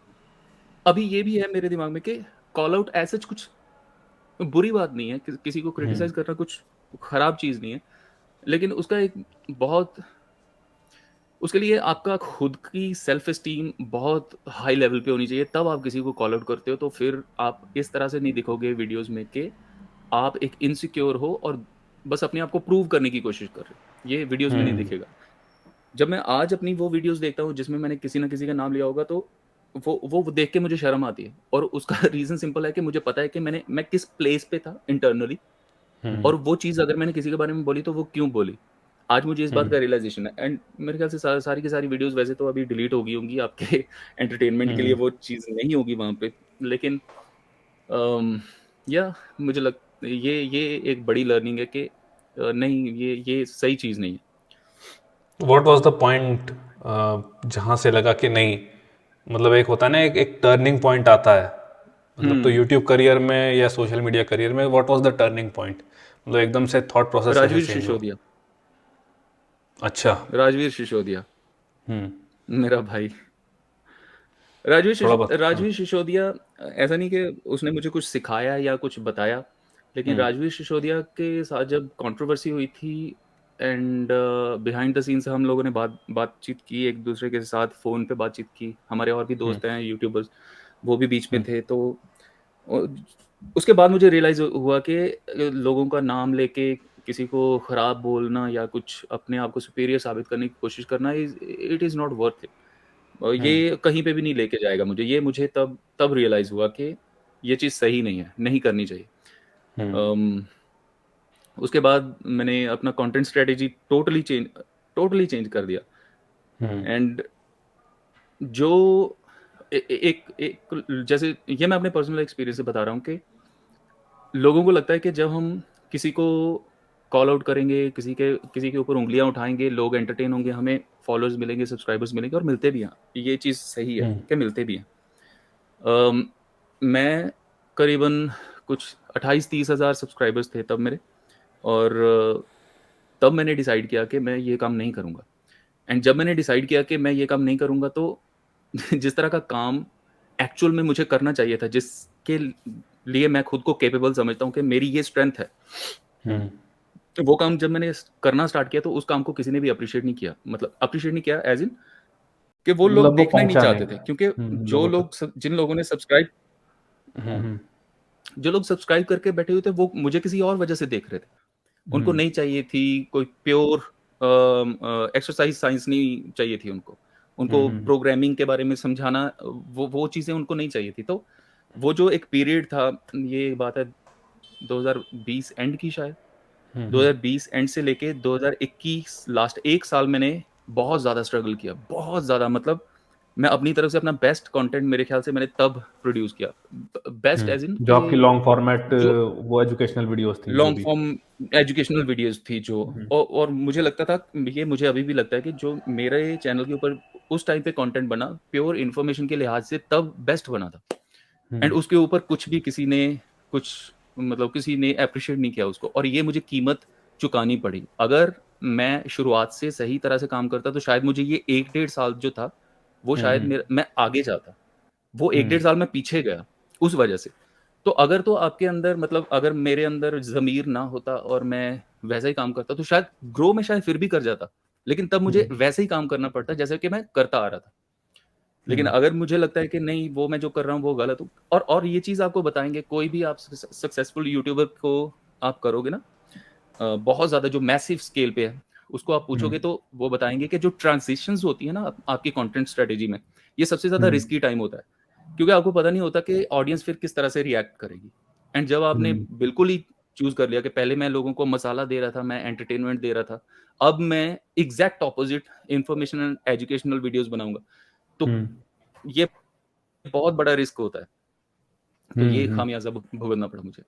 अभी ये भी है मेरे दिमाग में कि कॉल आउट एज़ सच कुछ बुरी बात नहीं है, किसी को क्रिटिसाइज़ करना कुछ खराब चीज़ नहीं है। लेकिन उसका एक बहुत उसके लिए आपका खुद की सेल्फ एस्टीम बहुत हाई लेवल पे होनी चाहिए, तब आप किसी को कॉल आउट करते हो। तो फिर आप इस तरह से नहीं दिखोगे वीडियोज़ में कि आप एक इनसिक्योर हो और बस अपने आप को प्रूव करने की कोशिश कर रहे हो। ये वीडियोज़ में नहीं दिखेगा। जब मैं आज अपनी वो वीडियोज़ देखता हूँ जिसमें मैंने किसी न किसी का नाम लिया होगा, तो वो देख के मुझे शर्म आती है। और उसका रीज़न सिंपल है कि मुझे पता है कि मैं किस प्लेस पे था इंटरनली, और वो चीज़ अगर मैंने किसी के बारे में बोली तो वो क्यों बोली। आज मुझे इस बात का रियलाइज़ेशन है। एंड मेरे ख्याल से सारी की सारी वीडियोज़ वैसे तो अभी डिलीट हो गई होंगी, आपके एंटरटेनमेंट के लिए वो चीज़ नहीं होगी वहाँ पे। लेकिन अम, या मुझे लग ये एक बड़ी लर्निंग है कि नहीं, ये सही चीज़ नहीं है। व्हाट वाज द पॉइंट जहाँ से लगा कि नहीं, मतलब एक होता है ना, एक टर्निंग पॉइंट आता है, मतलब तो हुँ, यूट्यूब करियर में या सोशल मीडिया करियर में what was the turning point, मतलब एकदम से थॉट प्रोसेस कैसे राजवीर चेंज हुआ? सिसोदिया। अच्छा। राजवीर सिसोदिया, हम्म। मेरा भाई। थोड़ा बहुत। राजवीर सिसोदिया, ऐसा नहीं कि उसने मुझे कुछ सिखाया या कुछ बताया, लेकिन हम्म। राजवीर सिसोदिया के साथ जब कंट्रोवर्सी हुई थी, एंड बिहाइंड द सीन्स हम लोगों ने बातचीत की, एक दूसरे के साथ फ़ोन पे बातचीत की, हमारे और भी हम्म। दोस्त हैं यूट्यूबर्स, वो भी बीच में हम्म। थे। तो अ, उसके बाद मुझे रियलाइज़ हुआ कि लोगों का नाम लेके किसी को खराब बोलना या कुछ अपने आप को सुपीरियर साबित करने की कोशिश करना, it is not worth it. Hmm. ये कहीं पे भी नहीं लेके जाएगा मुझे। ये मुझे तब तब रियलाइज़ हुआ कि ये चीज़ सही नहीं है, नहीं करनी चाहिए। हम्म। अम, उसके बाद मैंने अपना कंटेंट स्ट्रेटजी टोटली चेंज कर दिया। हम्म। एंड जो एक जैसे, ये मैं अपने पर्सनल एक्सपीरियंस से बता रहा हूँ कि लोगों को लगता है कि जब हम किसी को कॉल आउट करेंगे, किसी के ऊपर उँगलियाँ उठाएँगे, लोग एंटरटेन होंगे, हमें फॉलोअर्स मिलेंगे, सब्सक्राइबर्स मिलेंगे, और मिलते भी हैं। ये चीज़ सही है हम्म। कि मिलते भी हैं। अम, मैं करीबन कुछ 28-30 हज़ार सब्सक्राइबर्स थे तब मेरे, और तब मैंने डिसाइड किया कि मैं ये काम नहीं करूँगा। एंड जब मैंने डिसाइड किया कि मैं ये काम नहीं करूँगा, तो जिस तरह का काम एक्चुअल में मुझे करना चाहिए था, जिसके लिए मैं खुद को कैपेबल समझता हूँ कि मेरी ये स्ट्रेंथ है, हम्म। तो वो काम जब मैंने करना स्टार्ट किया, तो उस काम को किसी ने भी अप्रिशिएट नहीं किया। मतलब अप्रिशिएट नहीं किया एज़ इन कि वो लोग मतलब वो देखना ही नहीं पहुंचा नहीं। चाहते थे, क्योंकि जो लोगों लोग तक। जिन लोगों ने सब्सक्राइब हम्म। जो लोग सब्सक्राइब करके बैठे हुए थे, वो मुझे किसी और वजह से देख रहे थे। उनको हम्म। नहीं चाहिए थी कोई प्योर एक्सरसाइज साइंस, नहीं चाहिए थी उनको। उनको हम्म। प्रोग्रामिंग के बारे में समझाना, वो चीज़ें उनको नहीं चाहिए थी। तो वो जो एक पीरियड था, ये बात है 2020 एंड की शायद, हम्म। 2020 एंड से लेके 2021 लास्ट 1 साल मैंने बहुत ज़्यादा स्ट्रगल किया, बहुत ज़्यादा। मतलब मैं अपनी तरफ से अपना बेस्ट कंटेंट मेरे ख्याल से मैंने तब प्रोड्यूस किया। बेस्ट एज़ इन जो कि आपकी लॉन्ग फॉर्मेट जो वो एजुकेशनल वीडियोस थी जो लॉन्ग भी। फॉर्म एजुकेशनल वीडियोज़ थी जो, हम्म। और मुझे लगता था, ये मुझे अभी भी लगता है कि जो मेरे चैनल के ऊपर उस टाइम पे कंटेंट बना, प्योर इन्फॉर्मेशन के लिहाज से तब बेस्ट बना था। एंड हम्म। उसके ऊपर कुछ भी किसी ने कुछ मतलब किसी ने एप्रिशिएट नहीं किया उसको, और ये मुझे कीमत चुकानी पड़ी। अगर मैं शुरुआत से सही तरह से काम करता, तो शायद मुझे ये 1 डेढ़ साल जो था, वो शायद हम्म। मैं आगे जाता। वो 1 हम्म। डेढ़ साल मैं पीछे गया उस वजह से। तो अगर तो आपके अंदर, मतलब अगर मेरे अंदर ज़मीर ना होता और मैं वैसा ही काम करता, तो शायद ग्रो मैं शायद फिर भी कर जाता। लेकिन तब मुझे हम्म। वैसे ही काम करना पड़ता जैसे कि मैं करता आ रहा था। लेकिन हम्म। अगर मुझे लगता है कि नहीं, वो मैं जो कर रहा हूँ वो गलत हूँ, और ये चीज़ आपको बताएँगे, कोई भी आप सक्सेसफुल यूट्यूबर को आप करोगे ना, बहुत ज़्यादा जो मैसिव स्केल पे है, उसको आप पूछोगे, हम्म। तो वो बताएँगे कि जो ट्रांज़िशंस होती है ना आपकी कंटेंट स्ट्रैटेजी में, ये सबसे ज़्यादा हम्म। रिस्की टाइम होता है। क्योंकि आपको पता नहीं होता कि ऑडियंस फिर किस तरह से रिएक्ट करेगी। एंड जब आपने हम्म। बिल्कुल ही चूज़ कर लिया कि पहले मैं लोगों को मसाला दे रहा था, मैं एंटरटेनमेंट दे रहा था, अब मैं exact opposite information and educational videos बनाऊँगा, तो हम्म। ये बहुत बड़ा रिस्क होता है। तो ये हम्म। खामियाज़ा भुगतना पड़ा मुझे।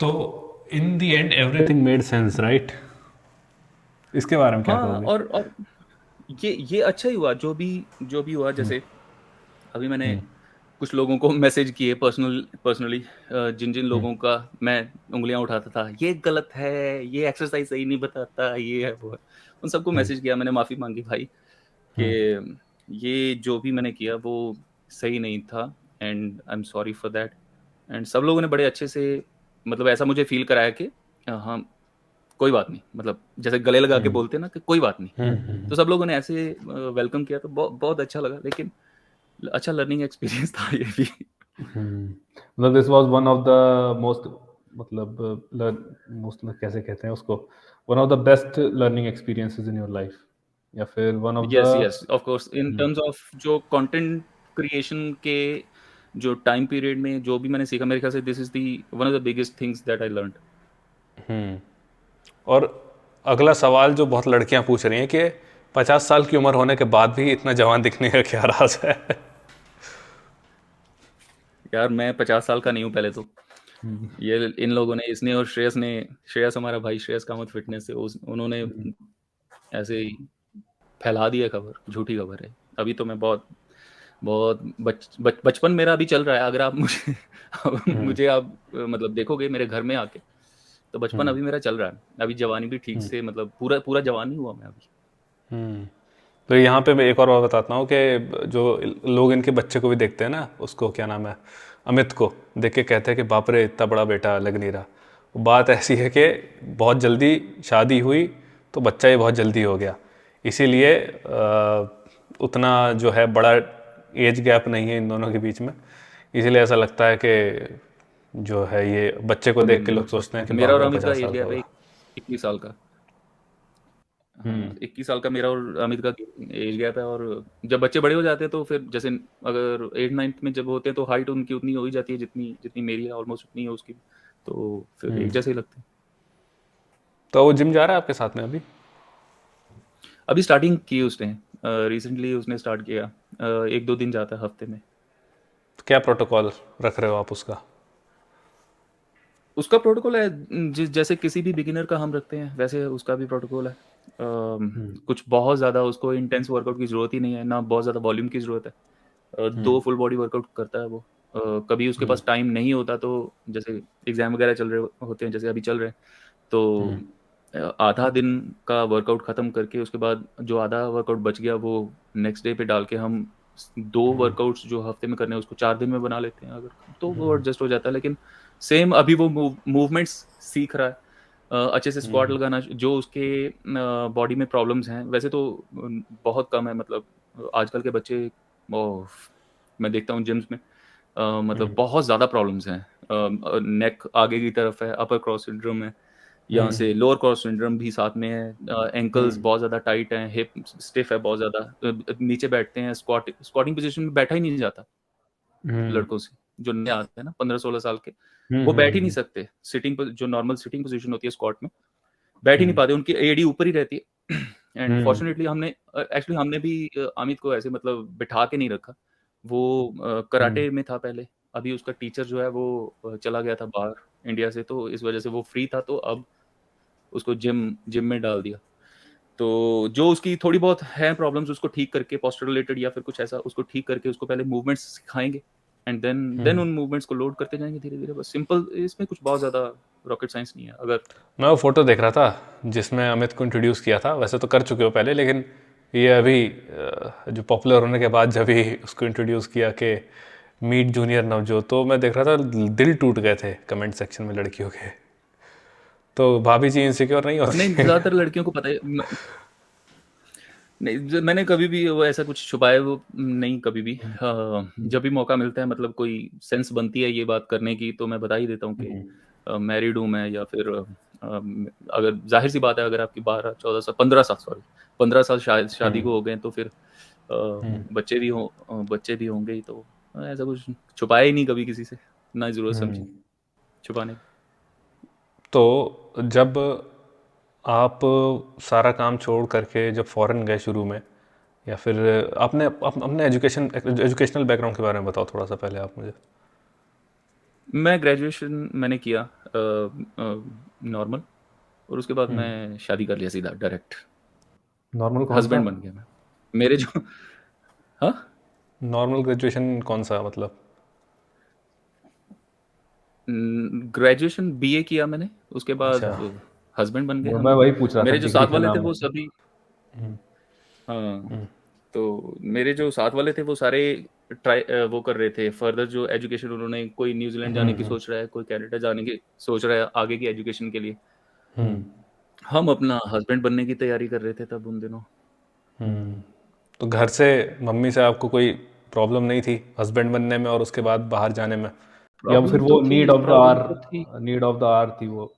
तो in the end everything made sense, right? इसके बारे में क्या हाँ, कहोगे? और ये अच्छा ही हुआ, जो भी हुआ। जैसे अभी मैंने हम्म। कुछ लोगों को मैसेज किए पर्सनली, जिन-जिन हम्म। लोगों का मैं उँगलियाँ उठाता था, ये गलत है, ये एक्सरसाइज़ सही नहीं बताता, ये है, वो है। उन सबको हम्म। मैसेज किया, मैंने माफ़ी माँगी भाई हम्म। कि ये जो भी मैंने किया वो सही नहीं था, and I am sorry for that. And सब लोगों ने बड़े अच्छे से, मतलब ऐसा मुझे फ़ील कराया कि हाँ, कोई बात नहीं, मतलब जैसे गले लगा के हम्म। बोलते हैं ना कि कोई बात नहीं। हम्म। तो सब लोगों ने ऐसे वेलकम किया, तो बहुत अच्छा लगा। लेकिन अच्छा लर्निंग एक्सपीरियंस था ये भी। मतलब this was one of the most, मतलब मोस्ट, कैसे कहते हैं उसको, one of the best learning experiences in your life, या फिर one of the. Yes, yes, of course, in terms of जो कंटेंट क्रिएशन के जो टाइम पीरियड में जो भी मैंने सीखा, मेरे ख्याल से this is the one of the biggest things that I learned. और अगला सवाल जो बहुत लड़कियां पूछ रही हैं कि 50 साल की उम्र होने के बाद भी इतना जवान दिखने का क्या राज है? यार मैं 50 साल का नहीं हूँ पहले तो। ये इन लोगों ने, इसने और श्रेयस हमारा भाई, श्रेयस कामत फिटनेस से, उन्होंने ऐसे ही फैला दिया खबर, झूठी खबर है। अभी तो मैं बहुत बहुत बचपन मेरा अभी चल रहा है। अगर आप मुझे मुझे आप मतलब देखोगे मेरे घर में आके, तो बचपन अभी मेरा चल रहा है। अभी जवानी भी ठीक से, मतलब पूरा पूरा जवान ही हुआ मैं अभी। तो यहाँ पे मैं एक और बात बताता हूँ कि जो लोग इनके बच्चे को भी देखते हैं ना, उसको क्या नाम है, अमित को देख के कहते हैं कि बाप रे इतना बड़ा बेटा लग नहीं रहा। बात ऐसी है कि बहुत जल्दी शादी हुई तो बच्चा ही बहुत जल्दी हो गया, इसीलिए उतना जो है बड़ा एज गैप नहीं है इन दोनों के बीच में। इसीलिए ऐसा लगता है कि जो है ये बच्चे को देख के लोग सोचते हैं कि मेरा बाप और रे अमित का 50 एज साल का गैप है होगा। 21 साल का। हाँ, 21 साल का मेरा और अमित का एज गैप है। और जब बच्चे बड़े हो जाते हैं तो फिर जैसे अगर 8 9th में जब होते हैं तो हाइट उनकी उतनी हो ही जाती है जितनी जितनी मेरी है, ऑलमोस्ट उतनी है उसकी भी। तो फिर एक जैसे ही लगते हैं। तो वो जिम जा रहा है आपके साथ में अभी? अभी स्टार्टिंग की उसने, रिसेंटली उसने स्टार्ट किया। 1 2 दिन जाता है हफ्ते में। तो क्या प्रोटोकॉल रख रहे हो आप उसका? उसका प्रोटोकॉल है जैसे किसी भी बिगिनर का हम रखते हैं वैसे उसका भी प्रोटोकॉल है। कुछ बहुत ज़्यादा उसको इंटेंस वर्कआउट की ज़रूरत ही नहीं है, ना बहुत ज़्यादा वॉल्यूम की ज़रूरत है। 2 फुल बॉडी वर्कआउट करता है वो। कभी उसके पास टाइम नहीं होता तो जैसे एग्जाम वगैरह चल रहे होते हैं जैसे अभी चल रहे हैं, तो आधा दिन का वर्कआउट ख़त्म करके उसके बाद जो आधा वर्कआउट बच गया वो नेक्स्ट डे पे डाल के हम 2 वर्कआउट्स जो हफ्ते में करने हैं उसको 4 दिन में बना लेते हैं अगर, तो वो एडजस्ट हो जाता है। लेकिन सेम अभी वो मूवमेंट्स सीख रहा है। अच्छे से स्क्वाट लगाना जो उसके बॉडी में प्रॉब्लम्स हैं वैसे तो बहुत कम है। मतलब आजकल के बच्चे वो, मैं देखता हूँ जिम्स में, मतलब बहुत ज़्यादा प्रॉब्लम्स हैं। नेक आगे की तरफ है, अपर क्रॉस सिंड्रोम है, यहाँ से लोअर क्रॉस सिंड्रोम भी साथ में है, एंकल्स बहुत ज़्यादा टाइट हैं, हिप स्टिफ है बहुत ज़्यादा, नीचे बैठते हैं, स्क्वाटिंग पोजीशन में बैठा ही नहीं जाता लड़कों से जो नए आते हैं ना 15 16 साल के, वो बैठ ही नहीं सकते। सिटिंग जो नॉर्मल सिटिंग पोजीशन होती है स्क्वाट में बैठ ही नहीं पाते, उनकी एडी ऊपर ही रहती है। एंड फॉर्चुनेटली हमने एक्चुअली हमने भी अमित को ऐसे मतलब बिठा के नहीं रखा। वो कराटे में था पहले, अभी उसका टीचर जो है वो चला गया था बाहर इंडिया से, तो इस वजह से वो फ्री था, तो अब उसको जिम जिम में डाल दिया। तो जो उसकी थोड़ी बहुत है प्रॉब्लम्स उसको ठीक करके पोस्चर रिलेटेड या फिर कुछ ऐसा उसको ठीक करके उसको पहले मूवमेंट्स सिखाएंगे एंड देन उन मूवमेंट्स को लोड करते जाएंगे धीरे धीरे। बस सिंपल, इसमें कुछ बहुत ज़्यादा रॉकेट साइंस नहीं है। अगर मैं वो फोटो देख रहा था जिसमें अमित को इंट्रोड्यूस किया था, वैसे तो कर चुके हो पहले, लेकिन ये अभी जो पॉपुलर होने के बाद जब ही उसको इंट्रोड्यूस किया कि मीट जूनियर नवजोत, तो मैं देख रहा था दिल टूट गए थे कमेंट सेक्शन में लड़कियों के। तो भाभी जी इनसिक्योर नहीं नहीं, होती? ज़्यादातर लड़कियों को पता है नहीं, मैंने कभी भी वो ऐसा कुछ छुपाया वो नहीं कभी भी। जब भी मौका मिलता है मतलब कोई सेंस बनती है ये बात करने की तो मैं बता ही देता हूँ कि मैरिड हूँ मैं, या फिर अगर जाहिर सी बात है अगर आपकी 12 14 साल 15 साल सॉरी 15 साल शायद शादी को हो गए तो फिर बच्चे भी होंगे ही, तो ऐसा कुछ छुपाया ही नहीं कभी किसी से, ना ज़रूरत समझी छुपाने की। तो जब आप सारा काम छोड़ करके जब फॉरेन गए शुरू में, या फिर आपने अपने एजुकेशनल बैकग्राउंड के बारे में बताओ थोड़ा सा पहले आप मुझे। मैं ग्रेजुएशन मैंने किया नॉर्मल, और उसके बाद मैं शादी कर लिया सीधा डायरेक्ट। नॉर्मल कौन सा? हस्बैंड बन गया मैं। मेरे जो हाँ, नॉर्मल ग्रेजुएशन कौन सा मतलब? ग्रेजुएशन बीए किया मैंने, उसके अच्छा। बाद हस्बैंड बन गए वो हम। मैं वही पूछ रहा था मेरे जो डिग्री साथ का वाले थे नाम। वो सभी, हाँ, तो मेरे जो साथ वाले थे वो सारे ट्राई वो कर रहे थे फर्दर जो एजुकेशन, उन्होंने कोई न्यूजीलैंड जाने की सोच रहा है, कोई कनाडा जाने की सोच रहा है आगे की एजुकेशन के लिए। हम अपना हस्बैंड बनने की तैयारी कर रहे थे तब उन दिनों। तो घर से, मम्मी से आपको कोई प्रॉब्लम नहीं थी हस्बैंड बनने में और उसके बाद बाहर जाने में? या फिर वो प्रॉब्लम तो थी, नीड ऑफ द आवर थी वो?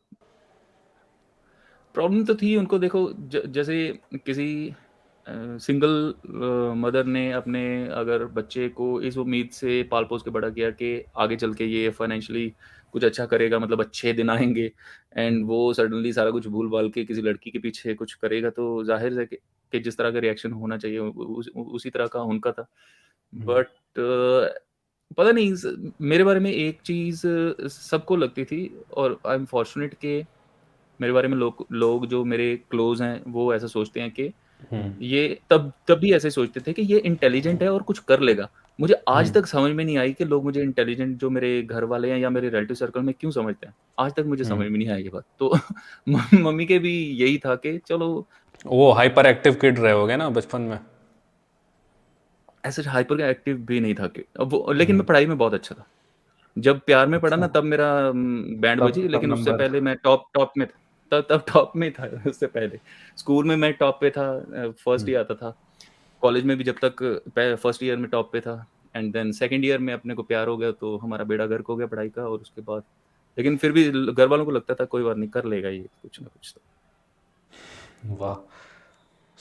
प्रॉब्लम तो थी उनको। देखो जैसे किसी सिंगल मदर ने अपने अगर बच्चे को इस उम्मीद से पाल पोस के बड़ा किया कि आगे चल के ये फाइनेंशियली कुछ अच्छा करेगा, मतलब अच्छे दिन आएंगे, एंड वो सडनली सारा कुछ भूल भाल के किसी लड़की के पीछे कुछ करेगा, तो जाहिर है कि जिस तरह का रिएक्शन होना चाहिए उसी तरह का उनका था। बट पता नहीं मेरे बारे में एक चीज़ सबको लगती थी, और आई एम फॉर्चुनेट के मेरे बारे में लोग जो मेरे क्लोज हैं वो ऐसा सोचते हैं कि ये तब भी ऐसे सोचते थे कि ये इंटेलिजेंट है और कुछ कर लेगा। मुझे आज तक समझ में नहीं आई कि लोग मुझे इंटेलिजेंट, जो मेरे घर वाले हैं या मेरे रिलेटिव सर्कल में, क्यों समझते हैं। आज तक मुझे समझ में नहीं आई ये बात। तो मम्मी के भी यही था कि चलो, वो हाइपर एक्टिव किड रहे होगे ना बचपन में? ऐसे हाइपर एक्टिव भी नहीं था कि अब वो, लेकिन मैं पढ़ाई में बहुत अच्छा था। जब प्यार में पड़ा अच्छा। ना तब मेरा बैंड तब बजी, तब लेकिन उससे नंबर। पहले मैं टॉप टॉप में था। तब टॉप में था उससे पहले। स्कूल में मैं टॉप पे था, फर्स्ट ही आता था। कॉलेज में भी जब तक फर्स्ट ईयर में टॉप पे था, एंड देन सेकंड ईयर में अपने को प्यार हो गया तो हमारा बेड़ा गर्क हो गया पढ़ाई का, और उसके बाद लेकिन फिर भी घर वालों को लगता था कोई बात नहीं, कर लेगा ये कुछ ना कुछ तो। वाह।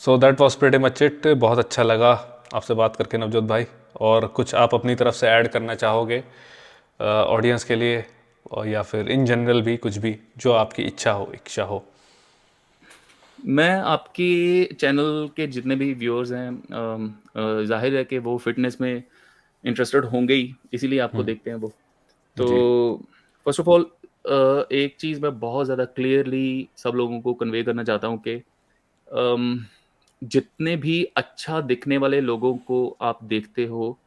So that was pretty much it. बहुत अच्छा लगा आपसे बात करके नवजोत भाई। और कुछ आप अपनी तरफ से ऐड करना चाहोगे ऑडियंस के लिए, और या फिर इन जनरल भी कुछ भी जो आपकी इच्छा हो। मैं आपके चैनल के जितने भी व्यूअर्स हैं, जाहिर है कि वो फिटनेस में इंटरेस्टेड होंगे ही, इसीलिए आपको देखते हैं वो। तो जी। फर्स्ट ऑफ ऑल, एक चीज़ मैं बहुत ज़्यादा क्लियरली सब लोगों को कन्वे करना चाहता हूँ कि अम, जितने भी अच्छा दिखने वाले लोगों को आप देखते हो,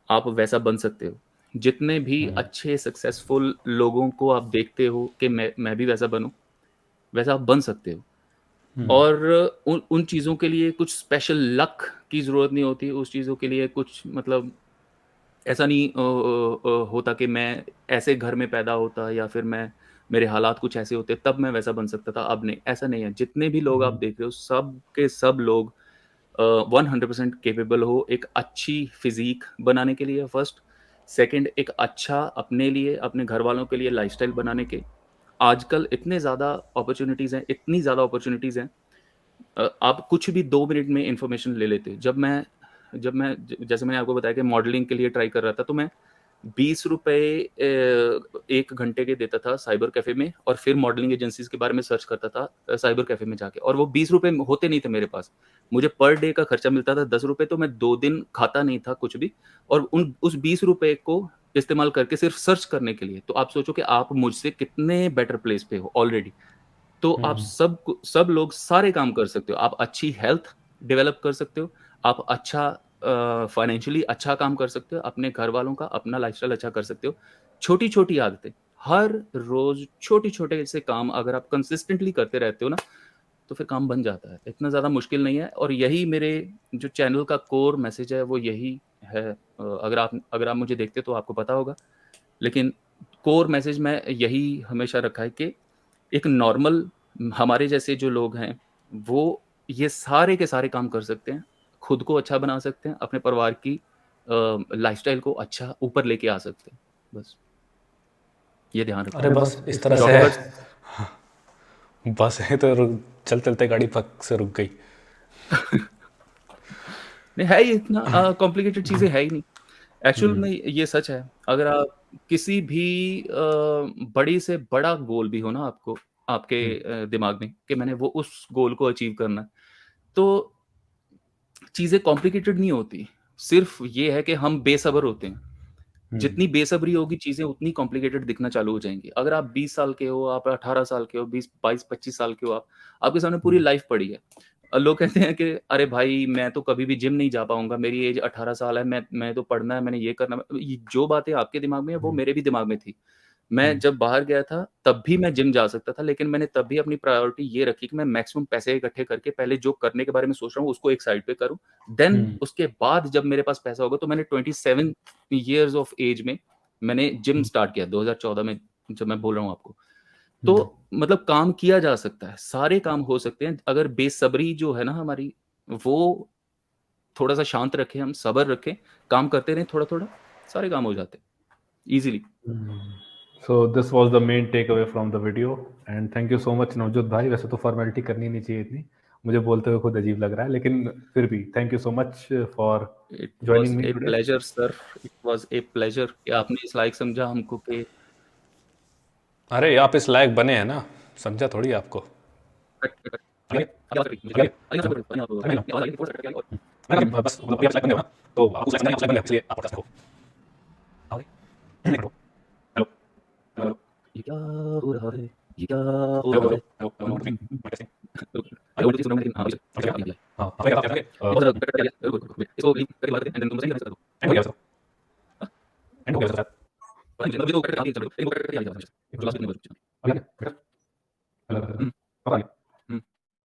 आप वैसा बन सकते हो। जितने भी अच्छे सक्सेसफुल लोगों को आप देखते हो कि मैं भी वैसा बनूँ, वैसा आप बन सकते हो। और उन उन चीज़ों के लिए कुछ स्पेशल लक की ज़रूरत नहीं होती, उस चीज़ों के लिए कुछ मतलब ऐसा नहीं होता कि मैं ऐसे घर में पैदा होता या फिर मैं मेरे हालात कुछ ऐसे होते तब मैं वैसा बन सकता था, अब नहीं, ऐसा नहीं है। जितने भी लोग आप देख रहे हो, सब के सब लोग 100% कैपेबल हो एक अच्छी फ़िज़ीक बनाने के लिए फर्स्ट, सेकंड एक अच्छा अपने लिए, अपने घरवालों के लिए लाइफ़स्टाइल बनाने के। आजकल इतने ज़्यादा अपॉर्च्युनिटीज़ हैं, इतनी ज़्यादा अपॉर्च्युनिटीज़ हैं, आप कुछ भी 2 मिनट में इन्फॉर्मेशन ले लेते हो। जब मैं जैसे मैंने आपको बताया कि मॉडलिंग के लिए ट्राई कर रहा था, तो मैं ₹20 1 घंटे के देता था साइबर कैफ़े में, और फिर मॉडलिंग एजेंसीज़ के बारे में सर्च करता था साइबर कैफ़े में जाके, और वो ₹20 होते नहीं थे मेरे पास। मुझे पर डे का खर्चा मिलता था ₹10, तो मैं 2 दिन खाता नहीं था कुछ भी, और उन उस ₹20 को इस्तेमाल करके सिर्फ़ सर्च करने के लिए। तो आप सोचो कि आप मुझसे कितने बेटर प्लेस पे हो ऑलरेडी। तो आप सब लोग सारे काम कर सकते हो। आप अच्छी हेल्थ डेवलप कर सकते हो, आप अच्छा फाइनेंशियली अच्छा काम कर सकते हो, अपने घरवालों का, अपना लाइफ़स्टाइल अच्छा कर सकते हो। छोटी-छोटी आदतें, हर रोज़ छोटे-छोटे से काम अगर आप कंसिस्टेंटली करते रहते हो ना, तो फिर काम बन जाता है। इतना ज़्यादा मुश्किल नहीं है, और यही मेरे जो चैनल का कोर मैसेज है, वो यही है। अगर आप मुझे देखते हो तो आपको पता होगा। लेकिन कोर मैसेज मैं यही हमेशा रखा है कि एक नॉर्मल हमारे जैसे जो लोग हैं, वो ये सारे के सारे काम कर सकते हैं, खुद को अच्छा बना सकते हैं, अपने परिवार की लाइफ़स्टाइल को अच्छा ऊपर लेके आ सकते हैं। बस, ये ध्यान रखो। अरे बस इस तरह से है। शॉर्टकट्स बस है तो चल चलते गाड़ी फक से रुक गई। नहीं है, ये इतना कॉम्प्लिकेटेड चीज़ें है ही नहीं। एक्चुअल में ये सच है। अगर आप किसी भी बड़ी से बड़ा गोल भी हो ना आपको, आपके दिमाग में कि मैंने वो उस गोल को अचीव करना है, तो चीज़ें कॉम्प्लिकेटेड नहीं होती। सिर्फ़ ये है कि हम बेसब्र होते हैं। जितनी बेसब्री होगी, चीज़ें उतनी कॉम्प्लिकेटेड दिखना चालू हो जाएँगी। अगर आप 20 साल के हो, आप 18 साल के हो, 20, 22, 25 साल के हो आप, आपके सामने पूरी लाइफ़ पड़ी है। लोग कहते हैं कि अरे भाई, मैं तो कभी भी जिम नहीं जा पाऊँगा, मेरी एज 18 साल है, मैं तो पढ़ना है, मैंने ये करना है। ये जो बातें आपके दिमाग में है, वो मेरे भी दिमाग में थी। मैं जब बाहर गया था, तब भी मैं जिम जा सकता था, लेकिन मैंने तब भी अपनी प्रायोरिटी ये रखी कि मैं मैक्सिमम पैसे इकट्ठे करके पहले जो करने के बारे में सोच रहा हूँ, उसको एक साइड पे करूँ। देन उसके बाद जब मेरे पास पैसा होगा, तो मैंने 27 ईयर्स ऑफ एज में मैंने जिम स्टार्ट किया, 2014 में, जब मैं बोल रहा हूँ आपको। तो मतलब काम किया जा सकता है, सारे काम हो सकते हैं, अगर बेसब्री जो है ना हमारी, वो थोड़ा-सा शांत रखें, हम सब्र रखें, काम करते रहें थोड़ा-थोड़ा, सारे काम हो जाते हैं easily. So this was the main take away from the video and thank you so much Navjot भाई। वैसे तो फॉर्मेलिटी करनी नहीं चाहिए इतनी, मुझे बोलते हुए खुद अजीब लग रहा है, लेकिन फिर भी thank you so much for it was joining me A today. Pleasure sir, it was A pleasure कि आपने इस लायक समझा हमको कि अरे आप इस लायक बने हैं ना, समझा थोड़ी आपको। कट कट कट आगे आगे बात करिए, मुझे आगे आगे ना करिए, आप अपनी आवाज़ आगे फोर्स करके आगे, और मैं बस मतलब अभी आप लायक बने हो ना, तो आपको लायक समझा, लायक बने हो, इसलिए आप पॉडकास्ट करो। आगे हेलो हेलो ये क्या हो रहा है? ये क्या हो हेलो रहा हेलो है? Hello hello testing mic testing. I don't know सुन रहा हूँ, लेकिन हाँ, ओके अभी आया। हाँ हमें क्या था ये बहुत ज़्यादा कट कट गया, रुको, इसको लीव करके बात करें, एंड देन तुम सही कर दो। एंड हो गया सर, हाँ, एंड हो गया सर। मुझे तो कट कट आगे चलो, एक कट कट के आगे, जो लास्ट में